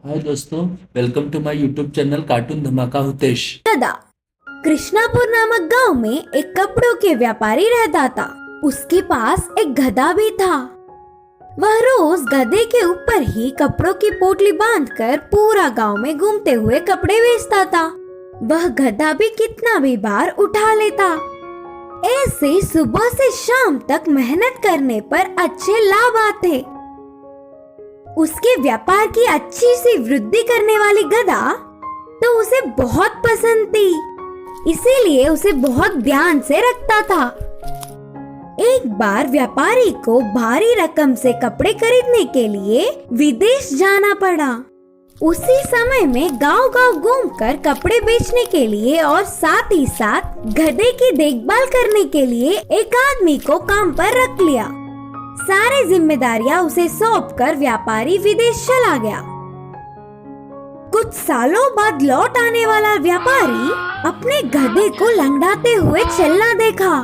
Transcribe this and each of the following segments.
हाय दोस्तों, welcome to my YouTube channel cartoon Dhamaka हुतेश। गधा। कृष्णापुर नामक गांव में एक कपड़ों के व्यापारी रहता था। उसके पास एक गधा भी था। वह रोज गधे के ऊपर ही कपड़ों की पोटली बांधकर पूरा गांव में घूमते हुए कपड़े बेचता था। वह गधा भी कितना भी बार उठा लेता। ऐसे सुबह से शाम तक मेहनत करने पर अच्छे लाभ आते। उसके व्यापार की अच्छी सी वृद्धि करने वाली गधा तो उसे बहुत पसंद थी, इसीलिए उसे बहुत ध्यान से रखता था। एक बार व्यापारी को भारी रकम से कपड़े खरीदने के लिए विदेश जाना पड़ा। उसी समय में गांव-गांव घूमकर कपड़े बेचने के लिए और साथ ही साथ गधे की देखभाल करने के लिए एक आदमी को काम पर रख लिया। सारी जिम्मेदारियां उसे सौंपकर व्यापारी विदेश चला गया। कुछ सालों बाद लौट आने वाला व्यापारी अपने गधे को लंगड़ाते हुए चलना देखा।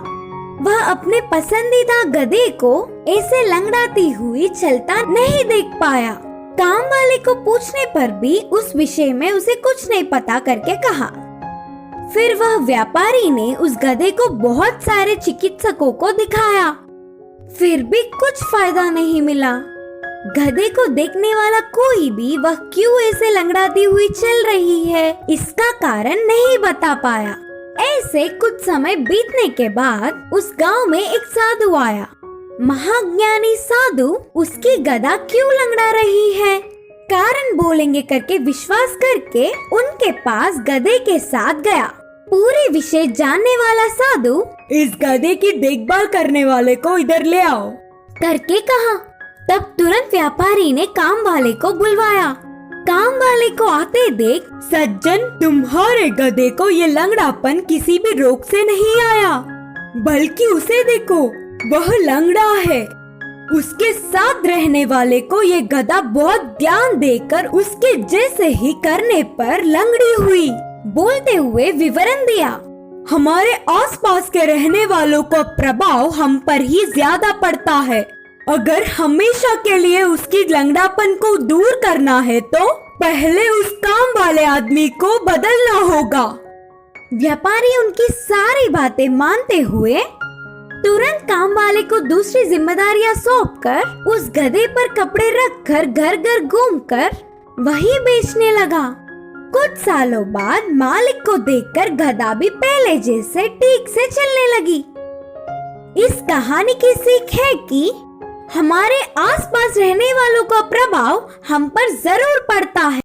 वह अपने पसंदीदा गधे को ऐसे लंगड़ाती हुई चलता नहीं देख पाया। काम वाले को पूछने पर भी उस विषय में उसे कुछ नहीं पता करके कहा। फिर वह व्यापारी ने उस गधे को बहुत सारे चिकित्सकों को दिखाया, फिर भी कुछ फायदा नहीं मिला। गधे को देखने वाला कोई भी वह क्यों ऐसे लंगड़ाती हुई चल रही है इसका कारण नहीं बता पाया। ऐसे कुछ समय बीतने के बाद उस गांव में एक साधु आया। महाज्ञानी साधु उसकी गधा क्यों लंगड़ा रही है कारण बोलेंगे करके विश्वास करके उनके पास गधे के साथ गया। पूरे विषय जानने वाला साधु इस गधे की देखभाल करने वाले को इधर ले आओ करके कहा। तब तुरंत व्यापारी ने काम वाले को बुलवाया। काम वाले को आते देख, सज्जन, तुम्हारे गधे को ये लंगड़ापन किसी भी रोग से नहीं आया, बल्कि उसे देखो, वह लंगड़ा है। उसके साथ रहने वाले को ये गधा बहुत ध्यान देकर उसके जैसे ही करने पर लंगड़ी हुई। बोलते हुए विवरण दिया, हमारे आसपास के रहने वालों का प्रभाव हम पर ही ज्यादा पड़ता है। अगर हमेशा के लिए उसकी लंगड़ापन को दूर करना है तो पहले उस काम वाले आदमी को बदलना होगा। व्यापारी उनकी सारी बातें मानते हुए तुरंत काम वाले को दूसरी जिम्मेदारियां सौंपकर उस गधे पर कपड़े रखकर घर घर घूमकर वही बेचने लगा। कुछ सालों बाद मालिक को देखकर गधा भी पहले जैसे ठीक से चलने लगी। इस कहानी की सीख है कि हमारे आसपास रहने वालों का प्रभाव हम पर जरूर पड़ता है।